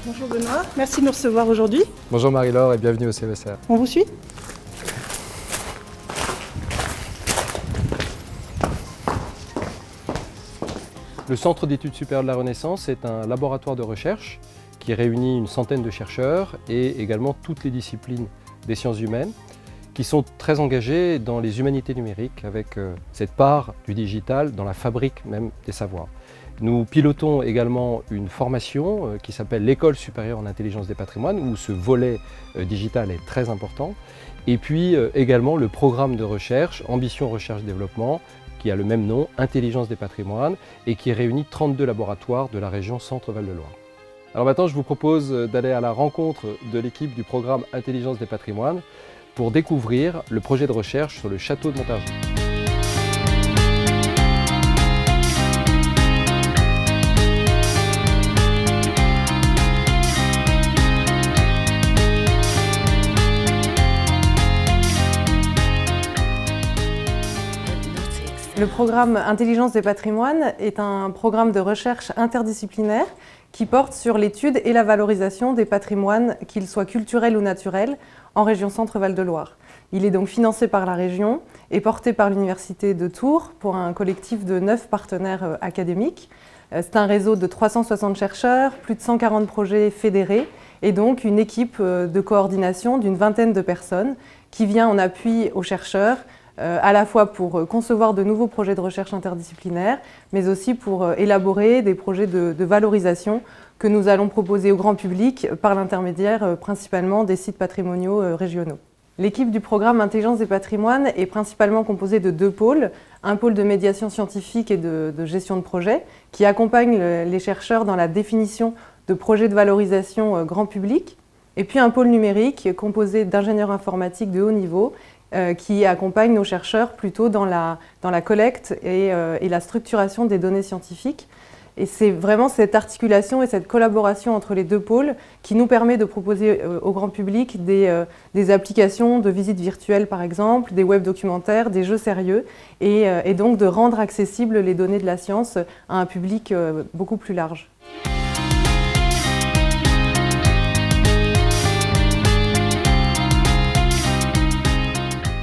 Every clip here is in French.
Bonjour Benoît, merci de nous recevoir aujourd'hui. Bonjour Marie-Laure et bienvenue au CESR. On vous suit? Le Centre d'études supérieures de la Renaissance est un laboratoire de recherche qui réunit une centaine de chercheurs et également toutes les disciplines des sciences humaines qui sont très engagés dans les humanités numériques avec cette part du digital dans la fabrique même des savoirs. Nous pilotons également une formation qui s'appelle l'École supérieure en intelligence des patrimoines où ce volet digital est très important. Et puis également le programme de recherche, Ambition Recherche-Développement, qui a le même nom, Intelligence des patrimoines, et qui réunit 32 laboratoires de la région Centre-Val de Loire. Alors maintenant, je vous propose d'aller à la rencontre de l'équipe du programme Intelligence des patrimoines pour découvrir le projet de recherche sur le château de Montargis. Le programme Intelligence des patrimoines est un programme de recherche interdisciplinaire qui porte sur l'étude et la valorisation des patrimoines, qu'ils soient culturels ou naturels, en région Centre-Val de Loire. Il est donc financé par la région et porté par l'Université de Tours pour un collectif de 9 partenaires académiques. C'est un réseau de 360 chercheurs, plus de 140 projets fédérés et donc une équipe de coordination d'une vingtaine de personnes qui vient en appui aux chercheurs à la fois pour concevoir de nouveaux projets de recherche interdisciplinaires, mais aussi pour élaborer des projets de valorisation que nous allons proposer au grand public par l'intermédiaire principalement des sites patrimoniaux régionaux. L'équipe du programme Intelligence des patrimoines est principalement composée de 2 pôles, un pôle de médiation scientifique et de gestion de projet, qui accompagne les chercheurs dans la définition de projets de valorisation grand public, et puis un pôle numérique composé d'ingénieurs informatiques de haut niveau, qui accompagne nos chercheurs plutôt dans la collecte et la structuration des données scientifiques. Et c'est vraiment cette articulation et cette collaboration entre les 2 pôles qui nous permet de proposer au grand public des applications de visites virtuelles par exemple, des web documentaires, des jeux sérieux et donc de rendre accessibles les données de la science à un public beaucoup plus large.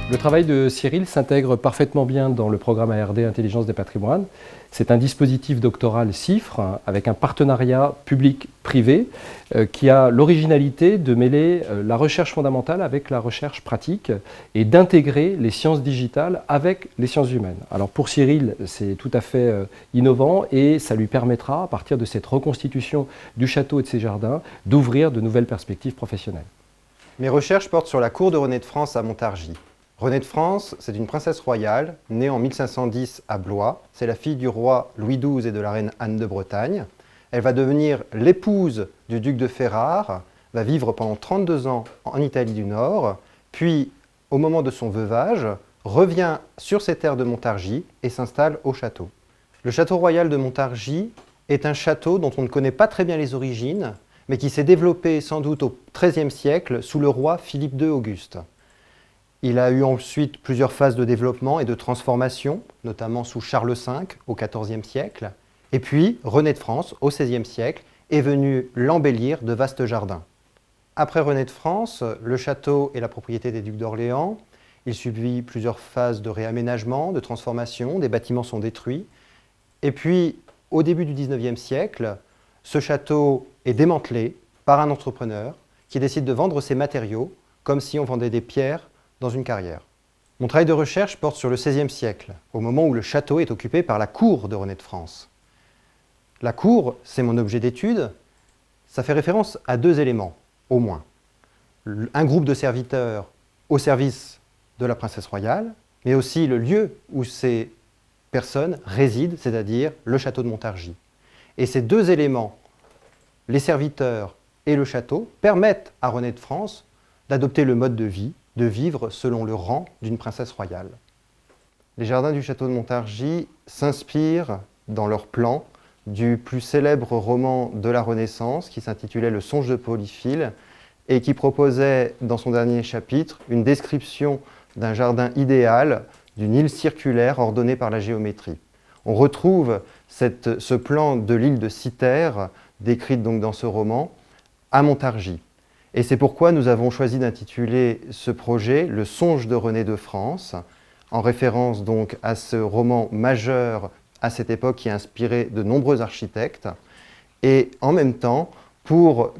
Le travail de Cyril s'intègre parfaitement bien dans le programme ARD Intelligence des patrimoines. C'est un dispositif doctoral CIFRE avec un partenariat public-privé qui a l'originalité de mêler la recherche fondamentale avec la recherche pratique et d'intégrer les sciences digitales avec les sciences humaines. Alors pour Cyril, c'est tout à fait innovant et ça lui permettra, à partir de cette reconstitution du château et de ses jardins, d'ouvrir de nouvelles perspectives professionnelles. Mes recherches portent sur la cour de Renée de France à Montargis. Renée de France, c'est une princesse royale, née en 1510 à Blois. C'est la fille du roi Louis XII et de la reine Anne de Bretagne. Elle va devenir l'épouse du duc de Ferrare, va vivre pendant 32 ans en Italie du Nord, puis, au moment de son veuvage, revient sur ses terres de Montargis et s'installe au château. Le château royal de Montargis est un château dont on ne connaît pas très bien les origines, mais qui s'est développé sans doute au XIIIe siècle sous le roi Philippe II Auguste. Il a eu ensuite plusieurs phases de développement et de transformation, notamment sous Charles V au XIVe siècle. Et puis, Renée de France, au XVIe siècle, est venu l'embellir de vastes jardins. Après Renée de France, le château est la propriété des ducs d'Orléans. Il subit plusieurs phases de réaménagement, de transformation, des bâtiments sont détruits. Et puis, au début du XIXe siècle, ce château est démantelé par un entrepreneur qui décide de vendre ses matériaux comme si on vendait des pierres dans une carrière. Mon travail de recherche porte sur le XVIe siècle, au moment où le château est occupé par la cour de Renée de France. La cour, c'est mon objet d'étude, ça fait référence à 2 éléments, au moins. Un groupe de serviteurs au service de la princesse royale, mais aussi le lieu où ces personnes résident, c'est-à-dire le château de Montargis. Et ces 2 éléments, les serviteurs et le château, permettent à Renée de France d'adopter le mode de vie, de vivre selon le rang d'une princesse royale. Les jardins du château de Montargis s'inspirent dans leur plan du plus célèbre roman de la Renaissance qui s'intitulait Le songe de Polyphile et qui proposait dans son dernier chapitre une description d'un jardin idéal, d'une île circulaire ordonnée par la géométrie. On retrouve ce plan de l'île de Cythère, décrite donc dans ce roman, à Montargis. Et c'est pourquoi nous avons choisi d'intituler ce projet « Le songe de René de France », en référence donc à ce roman majeur à cette époque qui a inspiré de nombreux architectes, et en même temps pour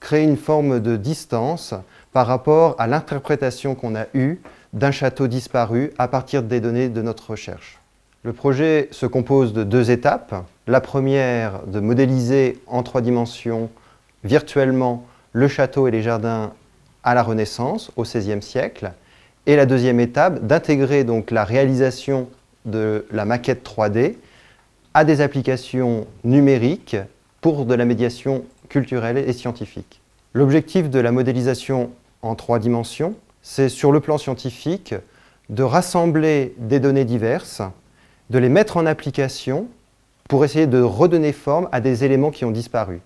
créer une forme de distance par rapport à l'interprétation qu'on a eue d'un château disparu à partir des données de notre recherche. Le projet se compose de 2 étapes. La première, de modéliser en 3 dimensions virtuellement le château et les jardins à la Renaissance, au XVIe siècle. Et la deuxième étape, d'intégrer donc la réalisation de la maquette 3D à des applications numériques pour de la médiation culturelle et scientifique. L'objectif de la modélisation en 3 dimensions, c'est sur le plan scientifique de rassembler des données diverses, de les mettre en application pour essayer de redonner forme à des éléments qui ont disparu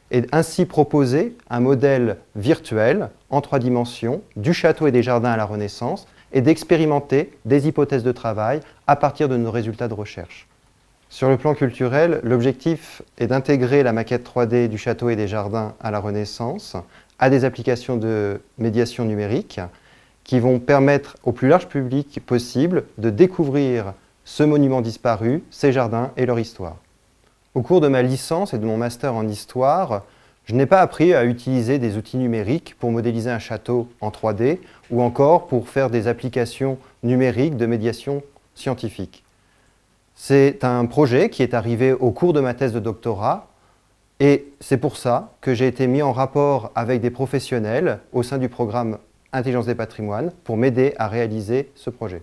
et ainsi proposer un modèle virtuel en 3 dimensions du château et des jardins à la Renaissance et d'expérimenter des hypothèses de travail à partir de nos résultats de recherche. Sur le plan culturel, l'objectif est d'intégrer la maquette 3D du château et des jardins à la Renaissance à des applications de médiation numérique qui vont permettre au plus large public possible de découvrir ce monument disparu, ces jardins et leur histoire. Au cours de ma licence et de mon master en histoire, je n'ai pas appris à utiliser des outils numériques pour modéliser un château en 3D ou encore pour faire des applications numériques de médiation scientifique. C'est un projet qui est arrivé au cours de ma thèse de doctorat et c'est pour ça que j'ai été mis en rapport avec des professionnels au sein du programme Intelligence des patrimoines pour m'aider à réaliser ce projet.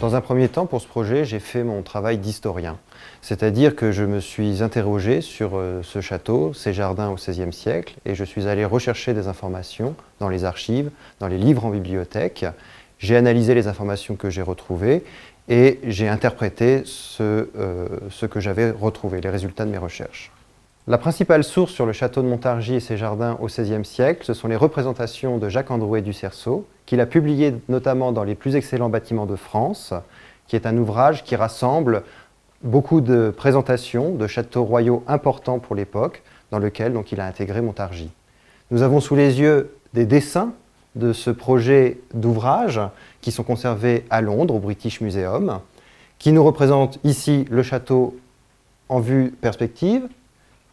Dans un premier temps, pour ce projet, j'ai fait mon travail d'historien. C'est-à-dire que je me suis interrogé sur ce château, ces jardins au XVIe siècle, et je suis allé rechercher des informations dans les archives, dans les livres en bibliothèque. J'ai analysé les informations que j'ai retrouvées et j'ai interprété ce que j'avais retrouvé, les résultats de mes recherches. La principale source sur le château de Montargis et ses jardins au XVIe siècle, ce sont les représentations de Jacques Androuet du Cerceau, qu'il a publié notamment dans Les plus excellents bâtiments de France, qui est un ouvrage qui rassemble beaucoup de présentations de châteaux royaux importants pour l'époque, dans lequel donc, il a intégré Montargis. Nous avons sous les yeux des dessins de ce projet d'ouvrage qui sont conservés à Londres, au British Museum, qui nous représentent ici le château en vue perspective,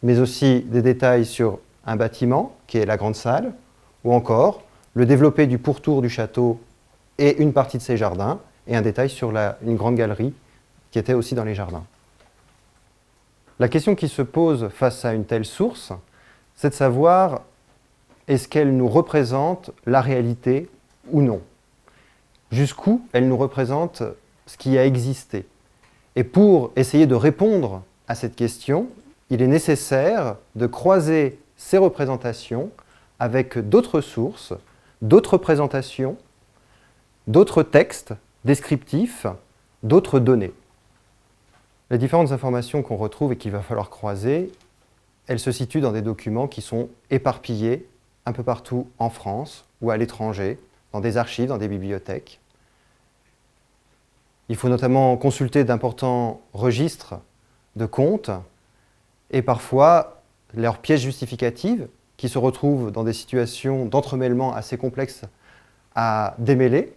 mais aussi des détails sur un bâtiment, qui est la grande salle, ou encore le développé du pourtour du château et une partie de ses jardins, et un détail sur une grande galerie qui était aussi dans les jardins. La question qui se pose face à une telle source, c'est de savoir est-ce qu'elle nous représente la réalité ou non? Jusqu'où elle nous représente ce qui a existé? Et pour essayer de répondre à cette question, il est nécessaire de croiser ces représentations avec d'autres sources, d'autres présentations, d'autres textes descriptifs, d'autres données. Les différentes informations qu'on retrouve et qu'il va falloir croiser, elles se situent dans des documents qui sont éparpillés un peu partout en France ou à l'étranger, dans des archives, dans des bibliothèques. Il faut notamment consulter d'importants registres de comptes et parfois leurs pièces justificatives qui se retrouvent dans des situations d'entremêlement assez complexes à démêler.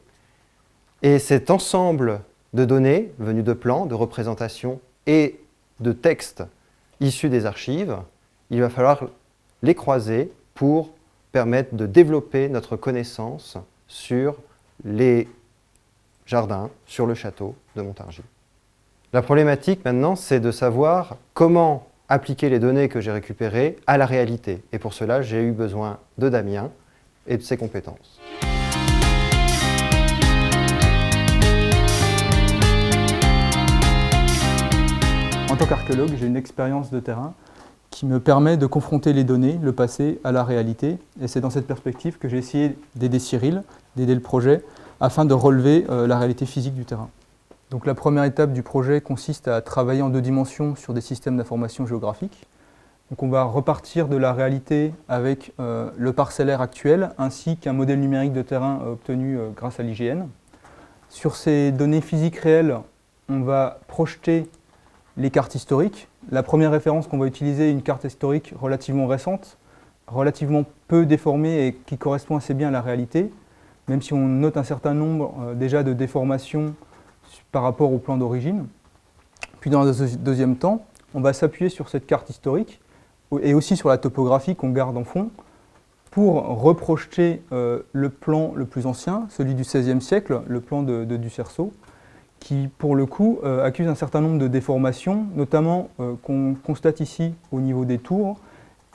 Et cet ensemble de données venues de plans, de représentations et de textes issus des archives, il va falloir les croiser pour permettre de développer notre connaissance sur les jardins, sur le château de Montargis. La problématique maintenant, c'est de savoir comment appliquer les données que j'ai récupérées à la réalité. Et pour cela, j'ai eu besoin de Damien et de ses compétences. En tant qu'archéologue, j'ai une expérience de terrain qui me permet de confronter les données, le passé, à la réalité. Et c'est dans cette perspective que j'ai essayé d'aider Cyril, d'aider le projet, afin de relever la réalité physique du terrain. Donc la première étape du projet consiste à travailler en 2 dimensions sur des systèmes d'information géographique. Donc on va repartir de la réalité avec le parcellaire actuel, ainsi qu'un modèle numérique de terrain obtenu grâce à l'IGN. Sur ces données physiques réelles, on va projeter les cartes historiques. La première référence qu'on va utiliser est une carte historique relativement récente, relativement peu déformée et qui correspond assez bien à la réalité, même si on note un certain nombre déjà de déformations par rapport au plan d'origine. Puis dans un deuxième temps, on va s'appuyer sur cette carte historique et aussi sur la topographie qu'on garde en fond pour reprojeter le plan le plus ancien, celui du XVIe siècle, le plan de Ducerceau, qui pour le coup accuse un certain nombre de déformations, notamment qu'on constate ici au niveau des tours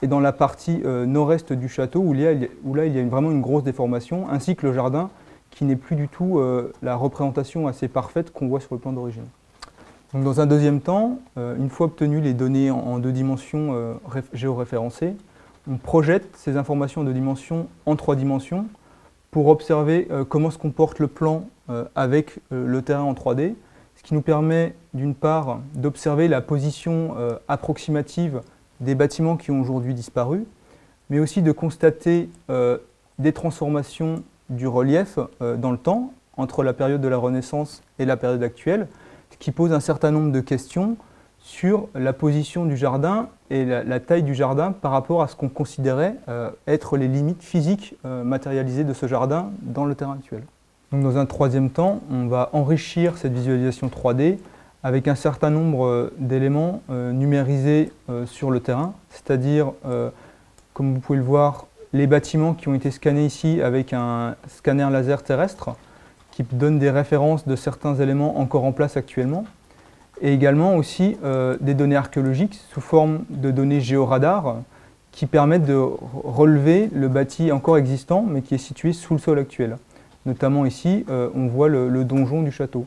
et dans la partie nord-est du château où là il y a vraiment une grosse déformation, ainsi que le jardin qui n'est plus du tout la représentation assez parfaite qu'on voit sur le plan d'origine. Donc dans un deuxième temps, une fois obtenues les données en 2 dimensions géoréférencées, on projette ces informations en 2 dimensions en 3 dimensions pour observer comment se comporte le plan avec le terrain en 3D, ce qui nous permet d'une part d'observer la position approximative des bâtiments qui ont aujourd'hui disparu, mais aussi de constater des transformations du relief dans le temps entre la période de la Renaissance et la période actuelle, ce qui pose un certain nombre de questions sur la position du jardin et la taille du jardin par rapport à ce qu'on considérait être les limites physiques matérialisées de ce jardin dans le terrain actuel. Donc dans un troisième temps, on va enrichir cette visualisation 3D avec un certain nombre d'éléments numérisés sur le terrain, c'est-à-dire, comme vous pouvez le voir, les bâtiments qui ont été scannés ici avec un scanner laser terrestre qui donne des références de certains éléments encore en place actuellement, et également aussi des données archéologiques sous forme de données géoradar qui permettent de relever le bâti encore existant mais qui est situé sous le sol actuel. Notamment ici, on voit le donjon du château.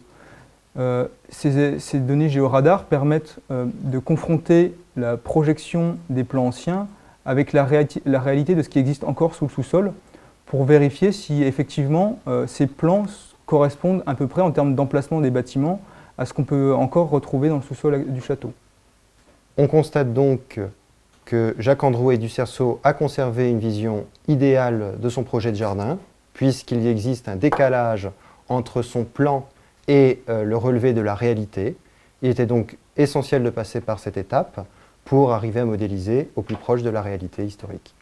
Ces données géoradar permettent de confronter la projection des plans anciens avec la réalité de ce qui existe encore sous le sous-sol pour vérifier si effectivement ces plans correspondent à peu près en termes d'emplacement des bâtiments à ce qu'on peut encore retrouver dans le sous-sol du château. On constate donc que Jacques Androuet Ducerceau a conservé une vision idéale de son projet de jardin, puisqu'il y existe un décalage entre son plan et le relevé de la réalité. Il était donc essentiel de passer par cette étape pour arriver à modéliser au plus proche de la réalité historique.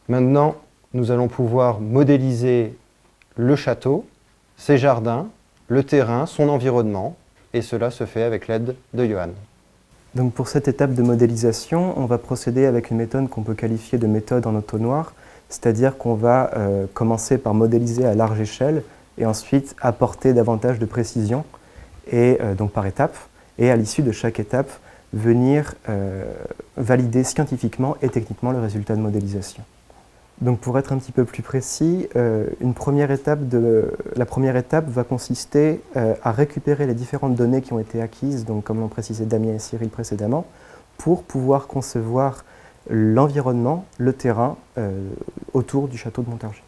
Maintenant, nous allons pouvoir modéliser le château, ses jardins, le terrain, son environnement, et cela se fait avec l'aide de Johan. Donc pour cette étape de modélisation, on va procéder avec une méthode qu'on peut qualifier de méthode en entonnoir, c'est-à-dire qu'on va commencer par modéliser à large échelle et ensuite apporter davantage de précision, et donc par étapes, et à l'issue de chaque étape, venir valider scientifiquement et techniquement le résultat de modélisation. Donc pour être un petit peu plus précis, la première étape va consister à récupérer les différentes données qui ont été acquises, donc comme l'ont précisé Damien et Cyril précédemment, pour pouvoir concevoir l'environnement, le terrain autour du château de Montargis.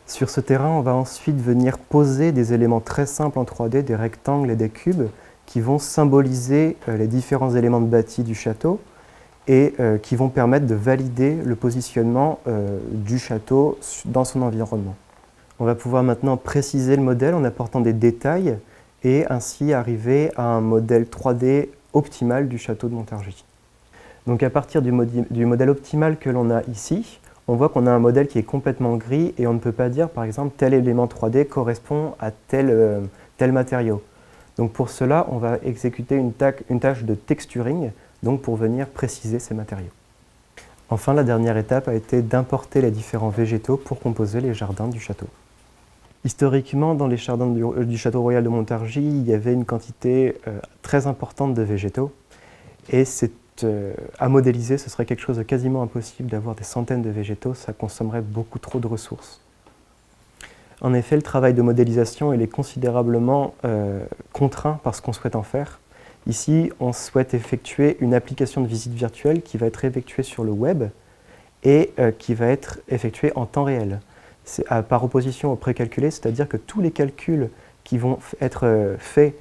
Sur ce terrain, on va ensuite venir poser des éléments très simples en 3D, des rectangles et des cubes, qui vont symboliser les différents éléments de bâti du château et qui vont permettre de valider le positionnement du château dans son environnement. On va pouvoir maintenant préciser le modèle en apportant des détails et ainsi arriver à un modèle 3D optimal du château de Montargis. Donc à partir du modèle optimal que l'on a ici, on voit qu'on a un modèle qui est complètement gris et on ne peut pas dire par exemple tel élément 3D correspond à tel matériau. Donc pour cela, on va exécuter une tâche de texturing, donc pour venir préciser ces matériaux. Enfin, la dernière étape a été d'importer les différents végétaux pour composer les jardins du château. Historiquement, dans les jardins du château royal de Montargis, il y avait une quantité très importante de végétaux et à modéliser, ce serait quelque chose de quasiment impossible d'avoir des centaines de végétaux, ça consommerait beaucoup trop de ressources. En effet, le travail de modélisation il est considérablement contraint par ce qu'on souhaite en faire. Ici, on souhaite effectuer une application de visite virtuelle qui va être effectuée sur le web et qui va être effectuée en temps réel. Par opposition au précalculé, c'est-à-dire que tous les calculs qui vont être faits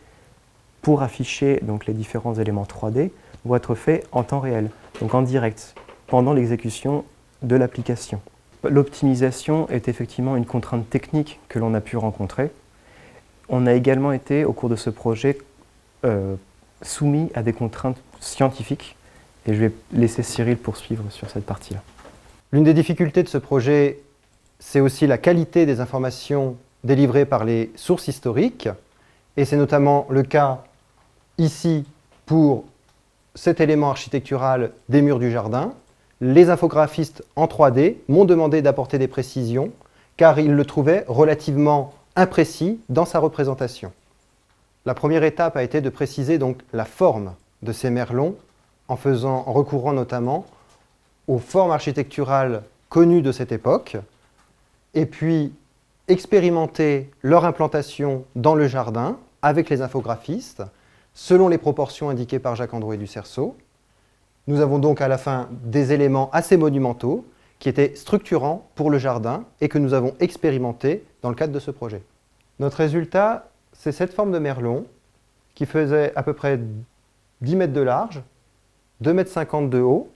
pour afficher donc, les différents éléments 3D vont être faits en temps réel, donc en direct, pendant l'exécution de l'application. L'optimisation est effectivement une contrainte technique que l'on a pu rencontrer. On a également été, au cours de ce projet, soumis à des contraintes scientifiques. Et je vais laisser Cyril poursuivre sur cette partie-là. L'une des difficultés de ce projet, c'est aussi la qualité des informations délivrées par les sources historiques. Et c'est notamment le cas ici pour cet élément architectural des murs du jardin. Les infographistes en 3D m'ont demandé d'apporter des précisions car ils le trouvaient relativement imprécis dans sa représentation. La première étape a été de préciser donc la forme de ces merlons en recourant notamment aux formes architecturales connues de cette époque et puis expérimenter leur implantation dans le jardin avec les infographistes selon les proportions indiquées par Jacques-Androuet du Cerceau. Nous avons donc à la fin des éléments assez monumentaux qui étaient structurants pour le jardin et que nous avons expérimentés dans le cadre de ce projet. Notre résultat, c'est cette forme de merlon qui faisait à peu près 10 mètres de large, 2,50 m de haut,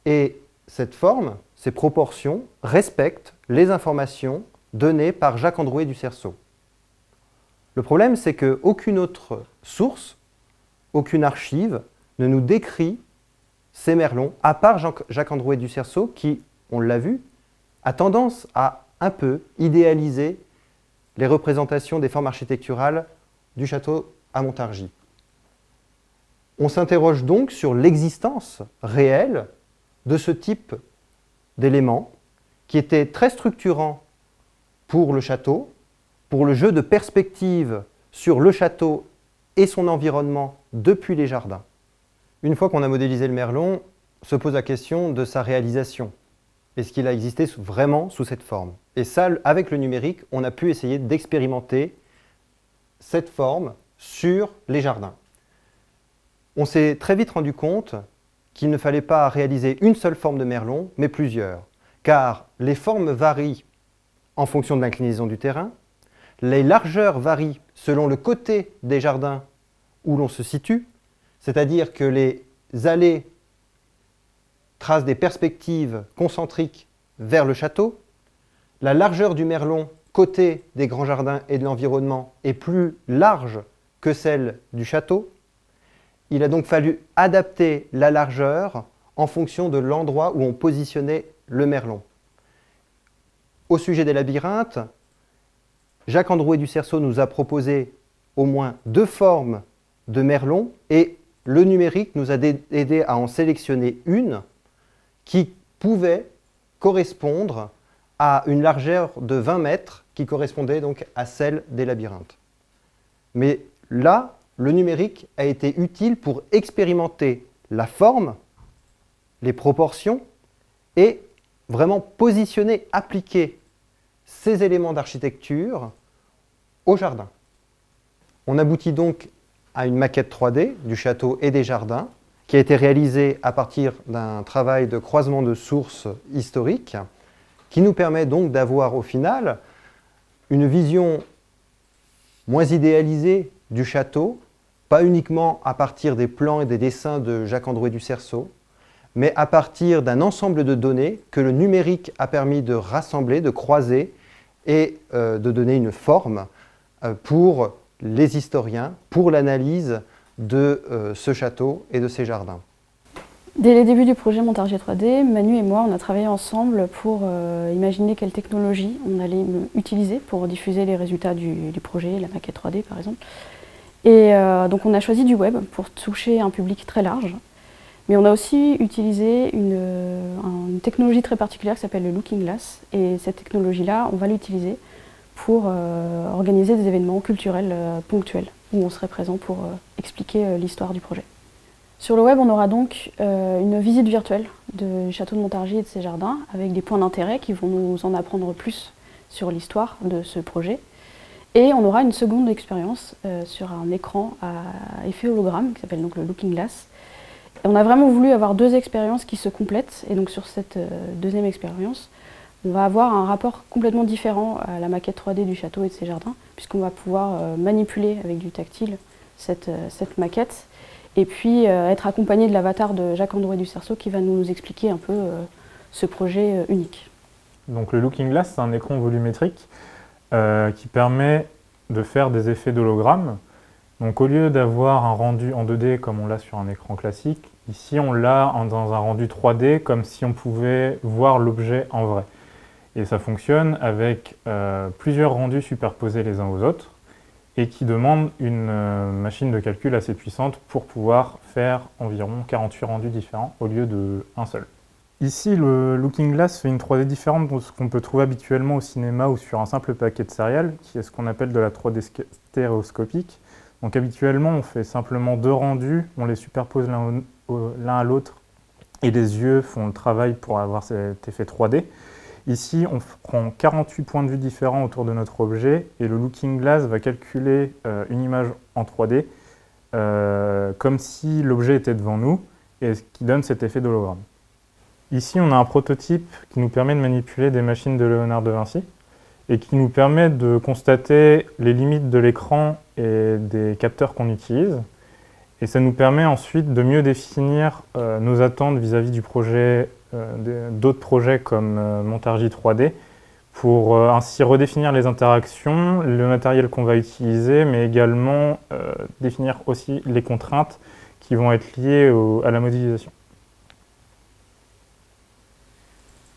et cette forme, ces proportions, respectent les informations données par Jacques-Androuet du Cerceau. Le problème, c'est qu'aucune autre source, aucune archive ne nous décrit ces merlons, à part Jacques-Androuet du Cerceau, qui, on l'a vu, a tendance à un peu idéaliser les représentations des formes architecturales du château à Montargis. On s'interroge donc sur l'existence réelle de ce type d'éléments qui étaient très structurants pour le château, pour le jeu de perspective sur le château et son environnement depuis les jardins. Une fois qu'on a modélisé le merlon, se pose la question de sa réalisation. Est-ce qu'il a existé vraiment sous cette forme? Et ça, avec le numérique, on a pu essayer d'expérimenter cette forme sur les jardins. On s'est très vite rendu compte qu'il ne fallait pas réaliser une seule forme de merlon, mais plusieurs, car les formes varient en fonction de l'inclinaison du terrain, les largeurs varient selon le côté des jardins où l'on se situe, c'est-à-dire que les allées tracent des perspectives concentriques vers le château, la largeur du merlon côté des grands jardins et de l'environnement est plus large que celle du château. Il a donc fallu adapter la largeur en fonction de l'endroit où on positionnait le merlon. Au sujet des labyrinthes, Jacques-Androuet du Cerceau nous a proposé au moins 2 formes de merlon et le numérique nous a aidé à en sélectionner une qui pouvait correspondre à une largeur de 20 mètres qui correspondait donc à celle des labyrinthes. Mais là, le numérique a été utile pour expérimenter la forme, les proportions et vraiment positionner, appliquer ces éléments d'architecture au jardin. On aboutit donc à une maquette 3D du château et des jardins qui a été réalisée à partir d'un travail de croisement de sources historiques qui nous permet donc d'avoir au final une vision moins idéalisée du château, pas uniquement à partir des plans et des dessins de Jacques-Androuet du Cerceau, mais à partir d'un ensemble de données que le numérique a permis de rassembler, de croiser et de donner une forme pour les historiens, pour l'analyse de ce château et de ses jardins. Dès les débuts du projet Montargis 3D, Manu et moi, on a travaillé ensemble pour imaginer quelle technologie on allait utiliser pour diffuser les résultats du projet, la maquette 3D par exemple. Et donc on a choisi du web pour toucher un public très large. Mais on a aussi utilisé une technologie très particulière qui s'appelle le Looking Glass. Et cette technologie-là, on va l'utiliser pour organiser des événements culturels ponctuels, où on serait présent pour expliquer l'histoire du projet. Sur le web, on aura donc une visite virtuelle du château de Montargis et de ses jardins, avec des points d'intérêt qui vont nous en apprendre plus sur l'histoire de ce projet. Et on aura une seconde expérience sur un écran à effet hologramme, qui s'appelle donc le Looking Glass. Et on a vraiment voulu avoir 2 expériences qui se complètent, et donc sur cette deuxième expérience, on va avoir un rapport complètement différent à la maquette 3D du château et de ses jardins, puisqu'on va pouvoir manipuler avec du tactile cette maquette, et puis être accompagné de l'avatar de Jacques-Androuet du Cerceau qui va nous expliquer un peu ce projet unique. Donc le Looking Glass, c'est un écran volumétrique qui permet de faire des effets d'hologramme. Donc au lieu d'avoir un rendu en 2D comme on l'a sur un écran classique, ici on l'a dans un rendu 3D comme si on pouvait voir l'objet en vrai. Et ça fonctionne avec plusieurs rendus superposés les uns aux autres et qui demandent une machine de calcul assez puissante pour pouvoir faire environ 48 rendus différents au lieu d'un seul. Ici, le Looking Glass fait une 3D différente de ce qu'on peut trouver habituellement au cinéma ou sur un simple paquet de céréales, qui est ce qu'on appelle de la 3D stéréoscopique. Donc habituellement, on fait simplement 2 rendus, on les superpose l'un à l'autre et les yeux font le travail pour avoir cet effet 3D. Ici, on prend 48 points de vue différents autour de notre objet et le Looking Glass va calculer une image en 3D comme si l'objet était devant nous et ce qui donne cet effet d'hologramme. Ici, on a un prototype qui nous permet de manipuler des machines de Léonard de Vinci et qui nous permet de constater les limites de l'écran et des capteurs qu'on utilise. Et ça nous permet ensuite de mieux définir nos attentes vis-à-vis du projet, d'autres projets comme Montargis 3D, pour ainsi redéfinir les interactions, le matériel qu'on va utiliser, mais également définir aussi les contraintes qui vont être liées à la modélisation.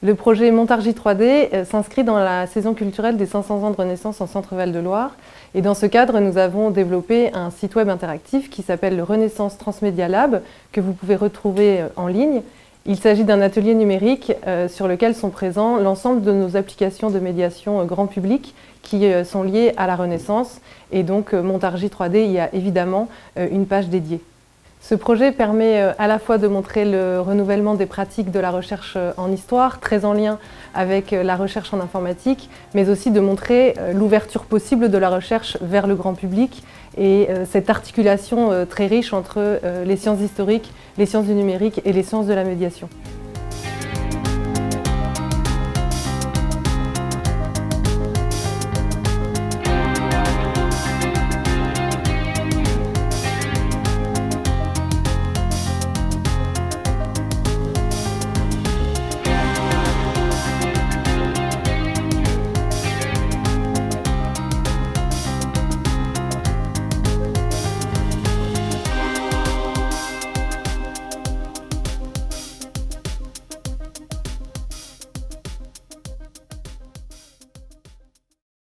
Le projet Montargis 3D s'inscrit dans la saison culturelle des 500 ans de Renaissance en Centre-Val de Loire. Et dans ce cadre, nous avons développé un site web interactif qui s'appelle le Renaissance Transmedia Lab, que vous pouvez retrouver en ligne. Il s'agit d'un atelier numérique sur lequel sont présents l'ensemble de nos applications de médiation grand public qui sont liées à la Renaissance. Et donc Montargis 3D y a évidemment une page dédiée. Ce projet permet à la fois de montrer le renouvellement des pratiques de la recherche en histoire, très en lien avec la recherche en informatique, mais aussi de montrer l'ouverture possible de la recherche vers le grand public et cette articulation très riche entre les sciences historiques, les sciences du numérique et les sciences de la médiation.